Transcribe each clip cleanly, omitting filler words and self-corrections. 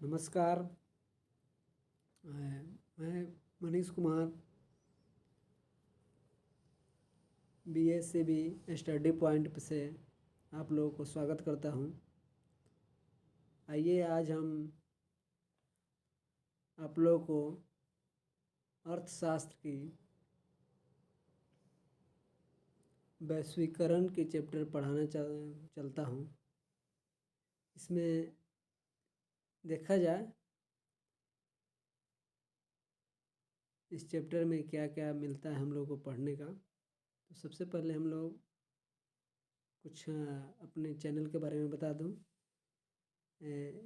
नमस्कार। मैं Manish Kumar BSCB study point से आप लोगों को स्वागत करता हूं। आइए आज हम आप लोगों को अर्थशास्त्र की वैश्वीकरण के चैप्टर पढ़ाना चलता हूं। इसमें देखा जाए इस चैप्टर में क्या क्या मिलता है हम लोग को पढ़ने का। तो सबसे पहले हम लोग कुछ अपने चैनल के बारे में बता दूं।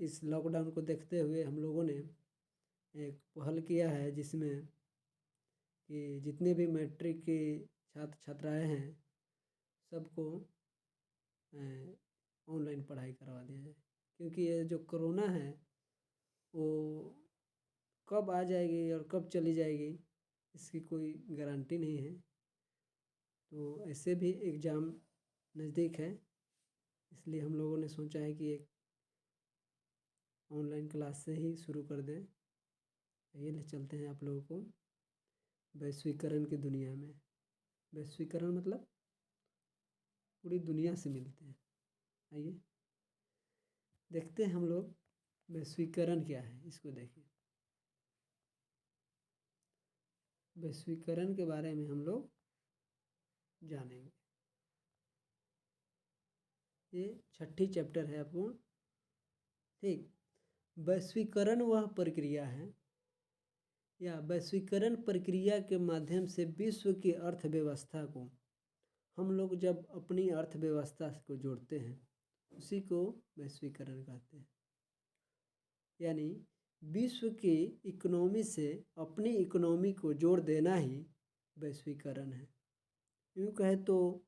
इस लॉकडाउन को देखते हुए हम लोगों ने एक पहल किया है जिसमें कि जितने भी मैट्रिक के छात्र छात्राएँ हैं सबको ऑनलाइन पढ़ाई करवा दिया जाए, क्योंकि ये जो कोरोना है वो कब आ जाएगी और कब चली जाएगी इसकी कोई गारंटी नहीं है। तो ऐसे भी एग्ज़ाम नज़दीक है, इसलिए हम लोगों ने सोचा है कि एक ऑनलाइन क्लास से ही शुरू कर दें। ये ले चलते हैं आप लोगों को वैश्वीकरण की दुनिया में। वैश्वीकरण मतलब पूरी दुनिया से मिलते हैं। आइए देखते हैं हम लोग वैश्वीकरण क्या है, इसको देखिए। वैश्वीकरण के बारे में हम लोग जानेंगे। ये 6ठी चैप्टर है आपको, ठीक। वैश्वीकरण वह प्रक्रिया है या वैश्वीकरण प्रक्रिया के माध्यम से विश्व की अर्थव्यवस्था को हम लोग जब अपनी अर्थव्यवस्था को जोड़ते हैं उसी को वैश्वीकरण कहते हैं। यानी विश्व की इकोनॉमी से अपनी इकोनॉमी को जोड़ देना ही वैश्वीकरण है। यूँ कहे तो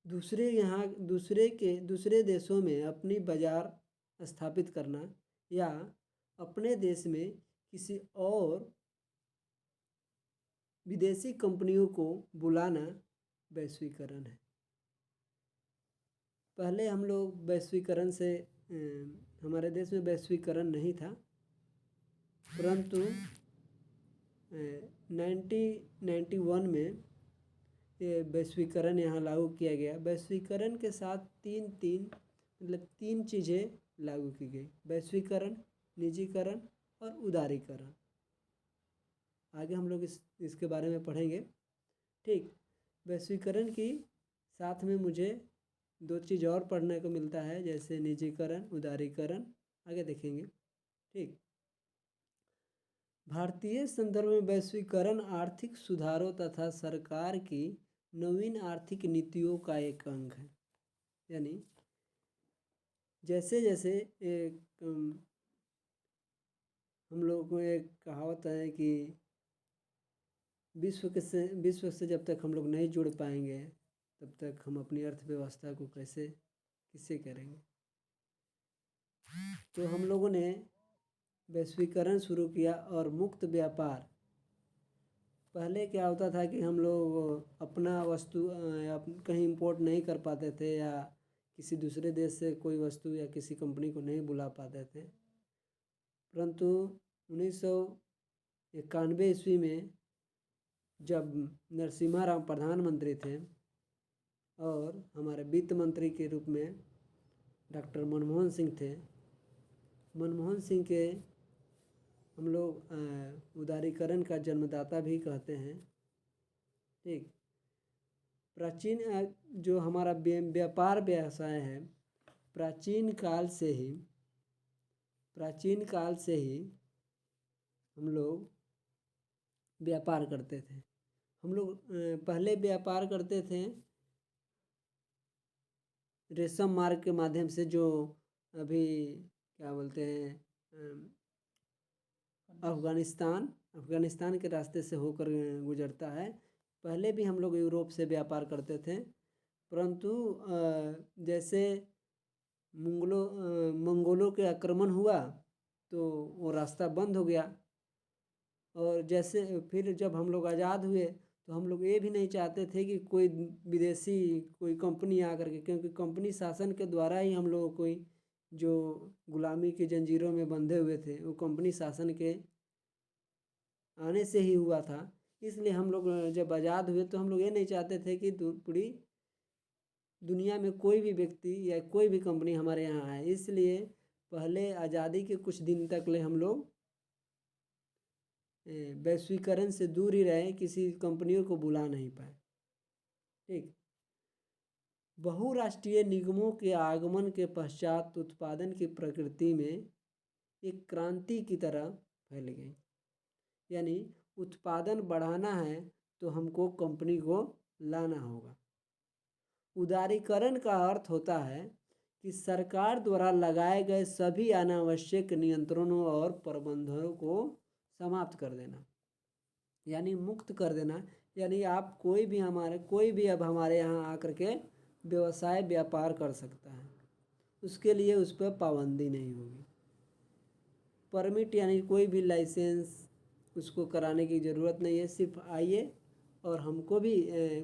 दूसरे देशों में अपनी बाज़ार स्थापित करना या अपने देश में किसी और विदेशी कंपनियों को बुलाना वैश्वीकरण है। पहले हम लोग वैश्वीकरण से हमारे देश में वैश्वीकरण नहीं था, परंतु 1991 में ये वैश्वीकरण यहाँ लागू किया गया। वैश्वीकरण के साथ तीन चीज़ें लागू की गई: वैश्वीकरण, निजीकरण और उदारीकरण। आगे हम लोग इसके बारे में पढ़ेंगे, ठीक। वैश्वीकरण की साथ में मुझे 2 चीज़ और पढ़ने को मिलता है, जैसे निजीकरण, उदारीकरण। आगे देखेंगे, ठीक। भारतीय संदर्भ में वैश्वीकरण आर्थिक सुधारों तथा सरकार की नवीन आर्थिक नीतियों का एक अंग है। यानी जैसे जैसे हम लोग को एक कहावत है कि विश्व से जब तक हम लोग नहीं जुड़ पाएंगे तब तक हम अपनी अर्थव्यवस्था को किससे करेंगे। तो हम लोगों ने वैश्वीकरण शुरू किया और मुक्त व्यापार। पहले क्या होता था कि हम लोग अपना वस्तु कहीं इंपोर्ट नहीं कर पाते थे या किसी दूसरे देश से कोई वस्तु या किसी कंपनी को नहीं बुला पाते थे, परंतु 1991 ईस्वी में जब नरसिम्हा राव प्रधानमंत्री थे और हमारे वित्त मंत्री के रूप में डॉक्टर मनमोहन सिंह थे, मनमोहन सिंह के हम लोग उदारीकरण का जन्मदाता भी कहते हैं, ठीक। प्राचीन जो हमारा व्यापार व्यवसाय है, प्राचीन काल से ही हम लोग व्यापार करते थे। हम लोग पहले व्यापार करते थे रेशम मार्ग के माध्यम से, जो अभी क्या बोलते हैं अफ़गानिस्तान के रास्ते से होकर गुजरता है। पहले भी हम लोग यूरोप से व्यापार करते थे, परंतु जैसे मंगोलों के आक्रमण हुआ तो वो रास्ता बंद हो गया। और जैसे फिर जब हम लोग आज़ाद हुए तो हम लोग ये भी नहीं चाहते थे कि कोई कंपनी आ करके, क्योंकि कंपनी शासन के द्वारा ही हम लोगों को जो गुलामी की जंजीरों में बंधे हुए थे वो कंपनी शासन के आने से ही हुआ था। इसलिए हम लोग जब आज़ाद हुए तो हम लोग ये नहीं चाहते थे कि पूरी दुनिया में कोई भी व्यक्ति या कोई भी कंपनी हमारे यहाँ आए। इसलिए पहले आज़ादी के कुछ दिन तक ले हम लोग वैश्वीकरण से दूर ही रहे, किसी कंपनियों को बुला नहीं पाए। ठीक। बहुराष्ट्रीय निगमों के आगमन के पश्चात उत्पादन की प्रकृति में एक क्रांति की तरह फैल गई। यानी उत्पादन बढ़ाना है तो हमको कंपनी को लाना होगा। उदारीकरण का अर्थ होता है कि सरकार द्वारा लगाए गए सभी अनावश्यक नियंत्रणों और प्रबंधों को समाप्त कर देना, यानी मुक्त कर देना। यानी आप कोई भी अब हमारे यहाँ आकर के व्यवसाय व्यापार कर सकता है, उसके लिए उस पर पाबंदी नहीं होगी। परमिट यानी कोई भी लाइसेंस उसको कराने की ज़रूरत नहीं है। सिर्फ आइए और हमको भी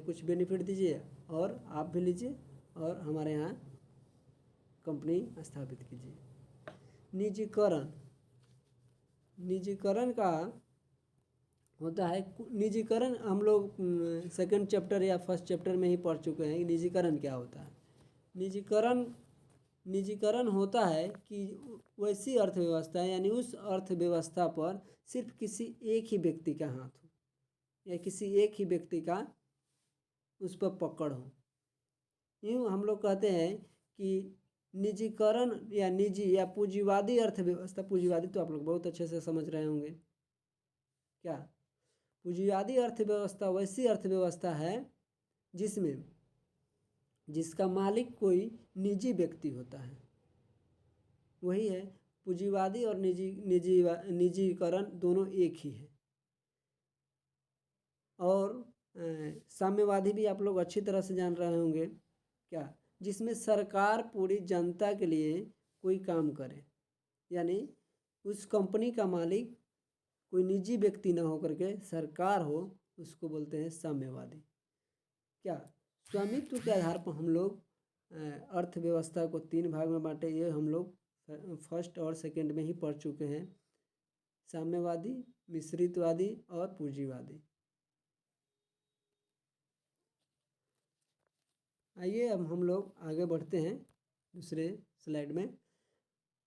कुछ बेनिफिट दीजिए और आप भी लीजिए और हमारे यहाँ कंपनी स्थापित कीजिए। निजीकरण का होता है। निजीकरण हम लोग सेकंड चैप्टर या फर्स्ट चैप्टर में ही पढ़ चुके हैं कि निजीकरण क्या होता है। निजीकरण होता है कि वैसी अर्थव्यवस्था, यानी उस अर्थव्यवस्था पर सिर्फ किसी एक ही व्यक्ति का हाथ हो या किसी एक ही व्यक्ति का उस पर पकड़ हो। यूँ हम लोग कहते हैं कि निजीकरण या निजी या पूंजीवादी अर्थव्यवस्था, पूंजीवादी तो आप लोग बहुत अच्छे से समझ रहे होंगे क्या। पूंजीवादी अर्थव्यवस्था वैसी अर्थव्यवस्था है जिसका मालिक कोई निजी व्यक्ति होता है। वही है पूंजीवादी और निजीकरण दोनों एक ही है। और साम्यवादी भी आप लोग अच्छी तरह से जान रहे होंगे क्या, जिसमें सरकार पूरी जनता के लिए कोई काम करे, यानी उस कंपनी का मालिक कोई निजी व्यक्ति ना होकर के सरकार हो, उसको बोलते हैं साम्यवादी। क्या स्वामित्व के आधार पर हम लोग अर्थव्यवस्था को 3 भाग में बांटे। ये हम लोग फर्स्ट और सेकंड में ही पढ़ चुके हैं, साम्यवादी, मिश्रितवादी और पूंजीवादी। आइए अब हम लोग आगे बढ़ते हैं दूसरे स्लाइड में।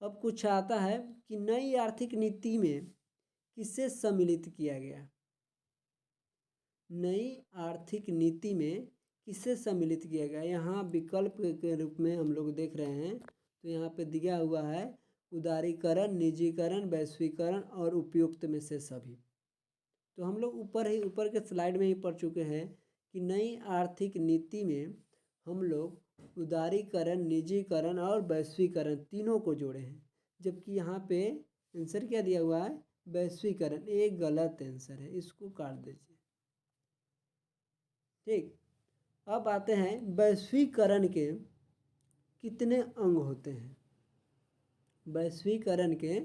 अब कुछ आता है कि नई आर्थिक नीति में किसे सम्मिलित किया गया। नई आर्थिक नीति में किसे सम्मिलित किया गया, यहाँ विकल्प के रूप में हम लोग देख रहे हैं। तो यहाँ पे दिया हुआ है उदारीकरण, निजीकरण, वैश्वीकरण और उपयुक्त में से सभी। तो हम लोग ऊपर के स्लाइड में ही पढ़ चुके हैं कि नई आर्थिक नीति में हम लोग उदारीकरण, निजीकरण और वैश्वीकरण तीनों को जोड़े हैं। जबकि यहाँ पे आंसर क्या दिया हुआ है, वैश्वीकरण। एक गलत आंसर है, इसको काट दीजिए। ठीक। अब आते हैं वैश्वीकरण के कितने अंग होते हैं। वैश्वीकरण के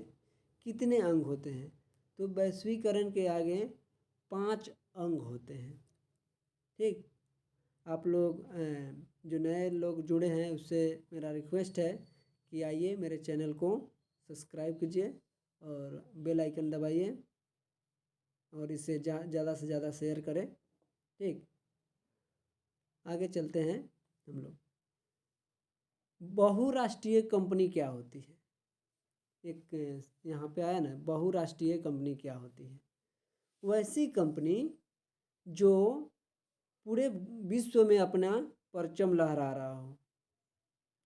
कितने अंग होते हैं, तो वैश्वीकरण के आगे 5 अंग होते हैं। ठीक। आप लोग जो नए लोग जुड़े हैं उससे मेरा रिक्वेस्ट है कि आइए मेरे चैनल को सब्सक्राइब कीजिए और बेल आइकन दबाइए और इसे ज़्यादा से ज़्यादा शेयर करें। ठीक। आगे चलते हैं हम लोग। बहुराष्ट्रीय कंपनी क्या होती है, एक यहाँ पे आया ना, बहुराष्ट्रीय कंपनी क्या होती है। वैसी कंपनी जो पूरे विश्व में अपना परचम लहरा रहा हो,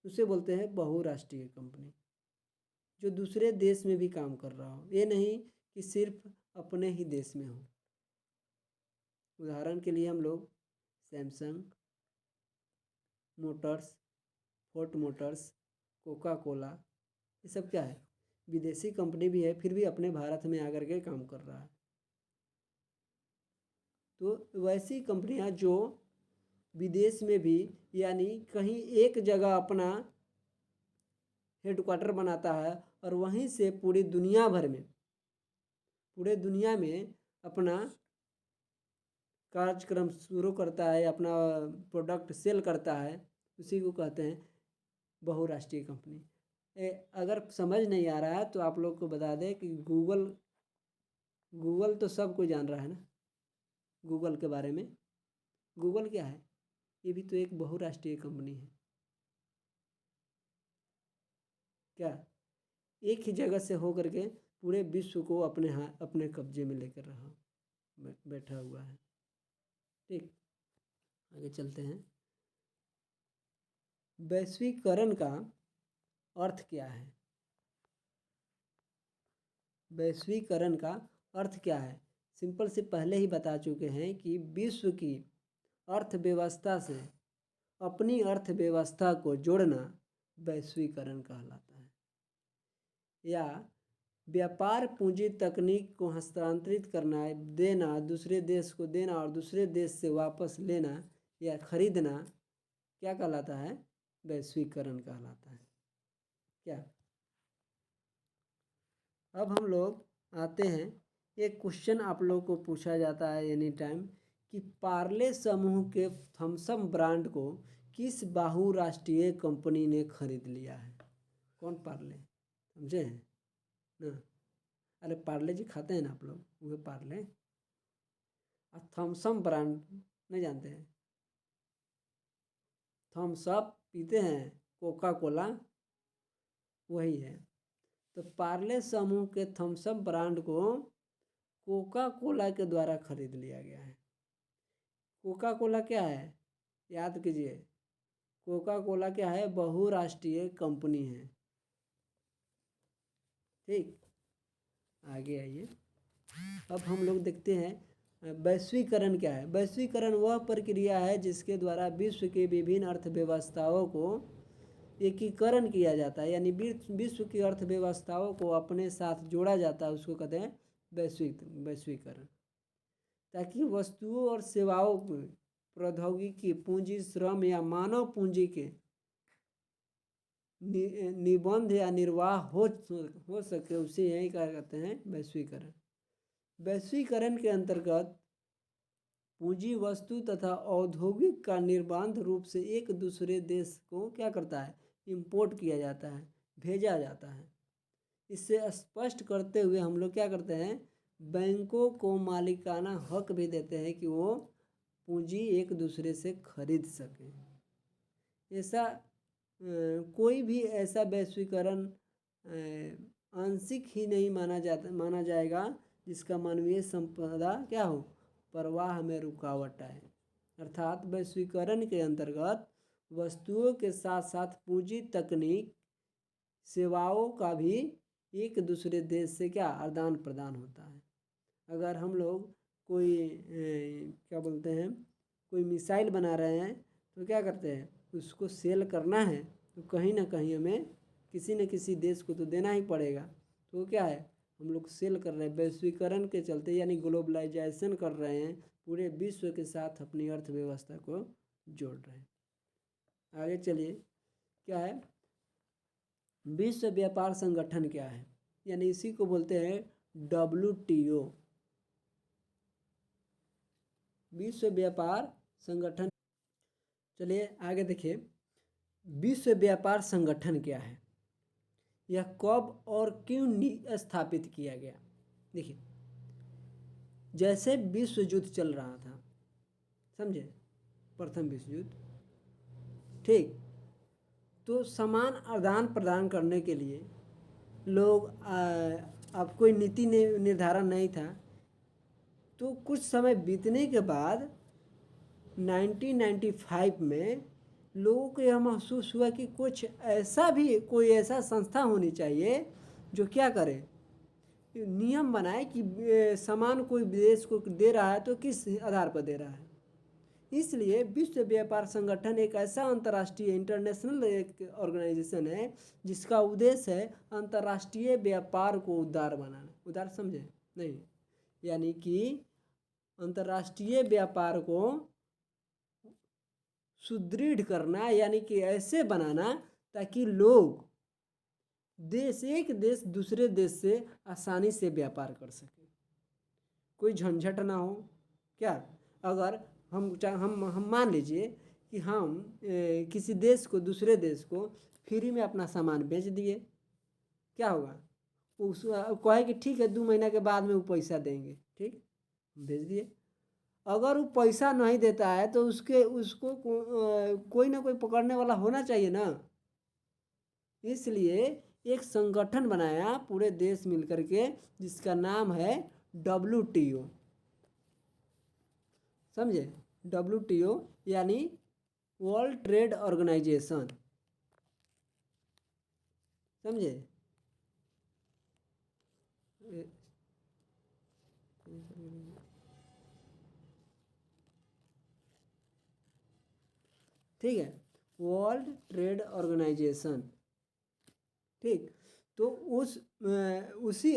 उसे बोलते हैं बहुराष्ट्रीय कंपनी। जो दूसरे देश में भी काम कर रहा हो, ये नहीं कि सिर्फ अपने ही देश में हो। उदाहरण के लिए हम लोग Samsung Motors, Ford Motors, Coca Cola, ये सब क्या है, विदेशी कंपनी भी है, फिर भी अपने भारत में आकर के काम कर रहा है। तो वैसी कंपनियां जो विदेश में भी, यानी कहीं एक जगह अपना हेडक्वार्टर बनाता है और वहीं से पूरे दुनिया में अपना कार्यक्रम शुरू करता है, अपना प्रोडक्ट सेल करता है, उसी को कहते हैं बहुराष्ट्रीय कंपनी। अगर समझ नहीं आ रहा है तो आप लोग को बता दें कि गूगल तो सब कोई जान रहा है ना गूगल के बारे में। गूगल क्या है? ये भी तो एक बहुराष्ट्रीय कंपनी है। क्या एक ही जगह से हो करके पूरे विश्व को अपने कब्जे में लेकर रहा बैठा हुआ है। ठीक, आगे चलते हैं। वैश्वीकरण का अर्थ क्या है? वैश्वीकरण का अर्थ क्या है? सिंपल से पहले ही बता चुके हैं कि विश्व की अर्थव्यवस्था से अपनी अर्थव्यवस्था को जोड़ना वैश्वीकरण कहलाता है। या व्यापार पूंजी तकनीक को हस्तांतरित करना, देना, दूसरे देश को देना और दूसरे देश से वापस लेना या खरीदना क्या कहलाता है? वैश्वीकरण कहलाता है। क्या अब हम लोग आते हैं, एक क्वेश्चन आप लोग को पूछा जाता है एनी टाइम कि पार्ले समूह के थम्सअप ब्रांड को किस बहुराष्ट्रीय कंपनी ने खरीद लिया है? कौन पार्ले? समझे हैं ना? अरे पार्ले जी खाते हैं ना आप लोग, वो पार्ले। और थम्सअप ब्रांड नहीं जानते हैं? थम्सअप पीते हैं, कोका कोला वही है। तो पार्ले समूह के थम्सअप ब्रांड को कोका कोला के द्वारा खरीद लिया गया है। कोका कोला क्या है? याद कीजिए, कोका कोला क्या है? बहुराष्ट्रीय कंपनी है। ठीक, आगे आइए। अब हम लोग देखते हैं वैश्वीकरण क्या है। वैश्वीकरण वह प्रक्रिया है जिसके द्वारा विश्व के विभिन्न अर्थव्यवस्थाओं को एकीकरण किया जाता है, यानी विश्व की अर्थव्यवस्थाओं को अपने साथ जोड़ा जाता है, उसको कहते हैं वैश्वीकरण। ताकि वस्तुओं और सेवाओं को प्रौद्योगिकी, पूंजी, श्रम या मानव पूंजी के निबंध या निर्वाह हो सके, उसे यही क्या कहते हैं? वैश्वीकरण। वैश्वीकरण के अंतर्गत पूंजी, वस्तु तथा औद्योगिक का निर्बाध रूप से एक दूसरे देश को क्या करता है? इंपोर्ट किया जाता है, भेजा जाता है। इससे स्पष्ट करते हुए हम लोग क्या करते हैं? बैंकों को मालिकाना हक भी देते हैं कि वो पूंजी एक दूसरे से खरीद सकें। ऐसा कोई भी ऐसा वैश्वीकरण आंशिक ही नहीं माना जाएगा जिसका मानवीय संपदा क्या हो? प्रवाह में रुकावट आए। अर्थात वैश्वीकरण के अंतर्गत वस्तुओं के साथ साथ पूंजी, तकनीक, सेवाओं का भी एक दूसरे देश से क्या आदान प्रदान होता है। अगर हम लोग कोई क्या बोलते हैं, कोई मिसाइल बना रहे हैं तो क्या करते हैं? उसको सेल करना है तो कहीं ना कहीं हमें किसी न किसी देश को तो देना ही पड़ेगा। तो क्या है? हम लोग सेल कर रहे हैं वैश्वीकरण के चलते, यानी ग्लोबलाइजेशन कर रहे हैं, पूरे विश्व के साथ अपनी अर्थव्यवस्था को जोड़ रहे हैं। आगे चलिए, क्या है? विश्व व्यापार संगठन क्या है? यानी इसी को बोलते हैं WTO, विश्व व्यापार संगठन। चलिए आगे देखिए, विश्व व्यापार संगठन क्या है, यह कब और क्यों स्थापित किया गया? देखिए, जैसे विश्व युद्ध चल रहा था, समझे, प्रथम विश्व युद्ध, ठीक, तो सामान आदान प्रदान करने के लिए लोग अब कोई नीति निर्धारण नहीं था। तो कुछ समय बीतने के बाद 1995 में लोगों को यह महसूस हुआ कि कोई ऐसा संस्था होनी चाहिए जो क्या करे, नियम बनाए कि सामान कोई देश को दे रहा है तो किस आधार पर दे रहा है। इसलिए विश्व व्यापार संगठन एक ऐसा अंतर्राष्ट्रीय इंटरनेशनल एक ऑर्गेनाइजेशन है जिसका उद्देश्य है अंतर्राष्ट्रीय व्यापार को उदार बनाना। उदार समझे नहीं? यानी कि अंतर्राष्ट्रीय व्यापार को सुदृढ़ करना, यानी कि ऐसे बनाना ताकि लोग एक देश दूसरे देश से आसानी से व्यापार कर सके, कोई झंझट ना हो। क्या, अगर हम मान लीजिए कि हम किसी देश को, दूसरे देश को फ्री में अपना सामान बेच दिए, क्या होगा, उस कहे कि ठीक है 2 महीना के बाद में वो पैसा देंगे, ठीक, भेज दिए। अगर वो पैसा नहीं देता है तो उसको कोई ना कोई पकड़ने वाला होना चाहिए ना। इसलिए एक संगठन बनाया पूरे देश मिलकर के, जिसका नाम है WTO, समझे, WTO यानी वर्ल्ड ट्रेड ऑर्गेनाइजेशन, समझे। ठीक है, वर्ल्ड ट्रेड ऑर्गेनाइजेशन, ठीक। तो उसी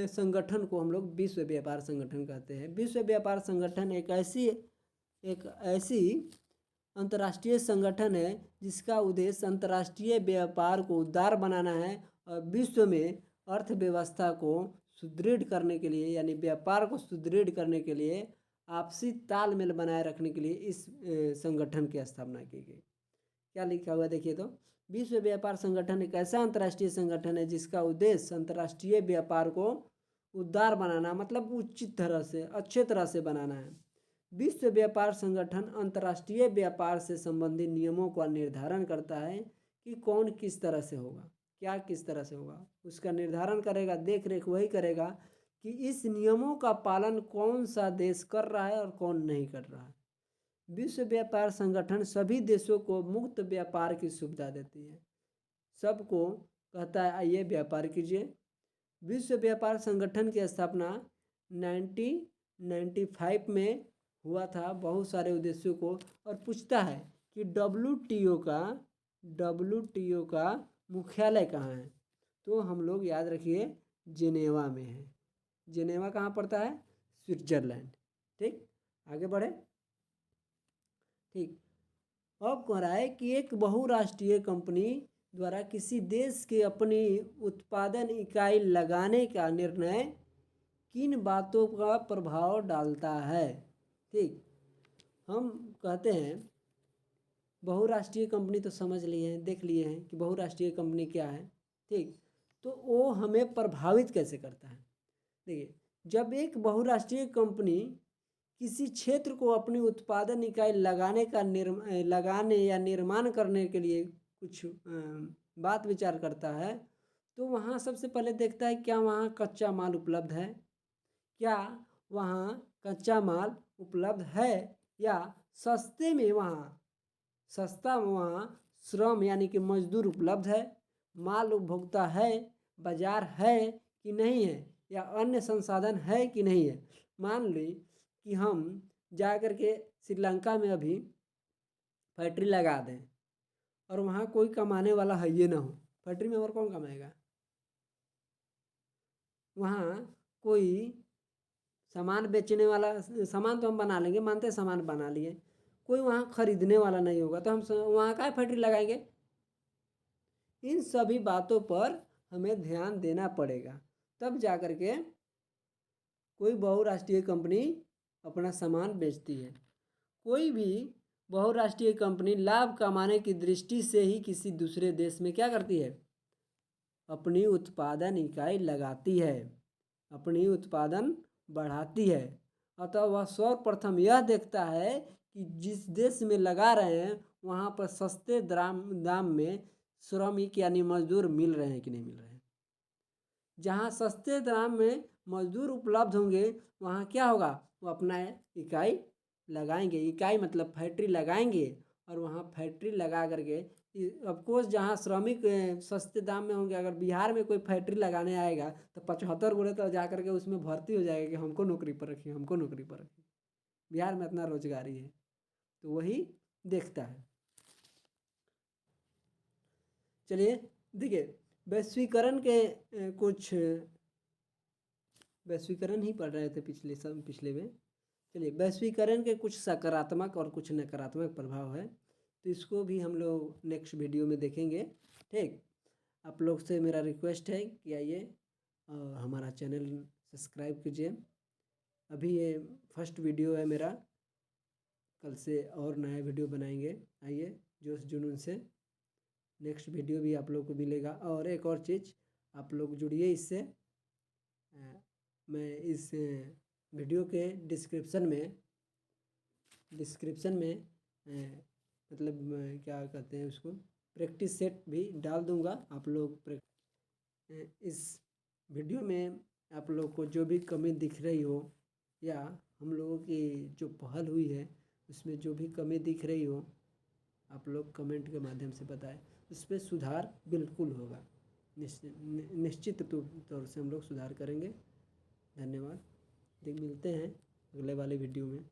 संगठन को हम लोग विश्व व्यापार संगठन कहते हैं। विश्व व्यापार संगठन एक ऐसी अंतर्राष्ट्रीय संगठन है जिसका उद्देश्य अंतर्राष्ट्रीय व्यापार को उदार बनाना है और विश्व में अर्थव्यवस्था को सुदृढ़ करने के लिए, यानी व्यापार को सुदृढ़ करने के लिए, आपसी तालमेल बनाए रखने के लिए इस संगठन की स्थापना की गई। क्या लिखा हुआ देखिए तो, विश्व व्यापार संगठन एक ऐसा अंतर्राष्ट्रीय संगठन है जिसका उद्देश्य अंतर्राष्ट्रीय व्यापार को उदार बनाना, मतलब उचित तरह से, अच्छे तरह से बनाना है। विश्व व्यापार संगठन अंतर्राष्ट्रीय व्यापार से संबंधित नियमों का निर्धारण करता है कि कौन किस तरह से होगा, क्या किस तरह से होगा, उसका निर्धारण करेगा, देख रेख वही करेगा कि इस नियमों का पालन कौन सा देश कर रहा है और कौन नहीं कर रहा है। विश्व व्यापार संगठन सभी देशों को मुक्त व्यापार की सुविधा देती है, सबको कहता है आइए व्यापार कीजिए। विश्व व्यापार संगठन की स्थापना 1995 में हुआ था, बहुत सारे उद्देश्यों को, और पूछता है कि WTO का मुख्यालय कहाँ है, तो हम लोग याद रखिए जिनेवा में है। जिनेवा कहाँ पड़ता है, स्विट्जरलैंड, ठीक। आगे बढ़े, ठीक। अब कह रहा है कि एक बहुराष्ट्रीय कंपनी द्वारा किसी देश के अपनी उत्पादन इकाई लगाने का निर्णय किन बातों का प्रभाव डालता है, ठीक। हम कहते हैं बहुराष्ट्रीय कंपनी तो समझ लिए हैं, देख लिए हैं कि बहुराष्ट्रीय कंपनी क्या है, ठीक। तो वो हमें प्रभावित कैसे करता है, देखिए, जब एक बहुराष्ट्रीय कंपनी किसी क्षेत्र को अपनी उत्पादन इकाई लगाने या निर्माण करने के लिए कुछ बात विचार करता है, तो वहाँ सबसे पहले देखता है क्या वहाँ कच्चा माल उपलब्ध है, क्या वहाँ कच्चा माल उपलब्ध है, या सस्ता वहाँ श्रम यानी कि मजदूर उपलब्ध है, माल उपभोक्ता है, बाजार है कि नहीं है, या अन्य संसाधन है कि नहीं है। मान ली कि हम जा कर के श्रीलंका में अभी फैक्ट्री लगा दें और वहाँ कोई कमाने वाला है ये ना हो, फैक्ट्री में और कौन कमाएगा, वहाँ कोई सामान बेचने वाला, सामान तो हम बना लेंगे, मानते सामान बना लिए, कोई वहाँ खरीदने वाला नहीं होगा, तो हम वहाँ क्या फैक्ट्री लगाएंगे। इन सभी बातों पर हमें ध्यान देना पड़ेगा, तब जा कर के कोई बहुराष्ट्रीय कंपनी अपना सामान बेचती है। कोई भी बहुराष्ट्रीय कंपनी लाभ कमाने की दृष्टि से ही किसी दूसरे देश में क्या करती है, अपनी उत्पादन इकाई लगाती है, अपनी उत्पादन बढ़ाती है। अतः वह सर्वप्रथम यह देखता है कि जिस देश में लगा रहे हैं वहाँ पर सस्ते दाम में श्रमिक यानी मजदूर मिल रहे हैं कि नहीं मिल रहे हैं। जहाँ सस्ते दाम में मजदूर उपलब्ध होंगे वहाँ क्या होगा, वो अपना इकाई लगाएंगे, इकाई मतलब फैक्ट्री लगाएंगे, और वहाँ फैक्ट्री लगा करके ऑफकोर्स जहाँ श्रमिक सस्ते दाम में होंगे, अगर बिहार में कोई फैक्ट्री लगाने आएगा तो 75 गोरे तो जा करके उसमें भर्ती हो जाएगा कि हमको नौकरी पर रखिए, हमको नौकरी पर रखिए, बिहार में इतना रोजगारी है, तो वही देखता है। चलिए देखिए, वैश्वीकरण के कुछ वैश्वीकरण ही पढ़ रहे थे पिछले में। चलिए, वैश्वीकरण के कुछ सकारात्मक और कुछ नकारात्मक प्रभाव है, तो इसको भी हम लोग नेक्स्ट वीडियो में देखेंगे, ठीक। आप लोग से मेरा रिक्वेस्ट है कि आइए हमारा चैनल सब्सक्राइब कीजिए। अभी ये फर्स्ट वीडियो है मेरा, कल से और नया वीडियो बनाएंगे, आइए जोश जुनून से। नेक्स्ट वीडियो भी आप लोग को मिलेगा। और एक और चीज़, आप लोग जुड़िए इससे। मैं इस वीडियो के डिस्क्रिप्शन में मतलब क्या कहते हैं उसको, प्रैक्टिस सेट भी डाल दूंगा। आप लोग इस वीडियो में आप लोग को जो भी कमी दिख रही हो या हम लोगों की जो पहल हुई है उसमें जो भी कमी दिख रही हो, आप लोग कमेंट के माध्यम से बताएं। उस पर सुधार बिल्कुल होगा, निश्चित तौर से हम लोग सुधार करेंगे। धन्यवाद। मिलते हैं अगले वाले वीडियो में।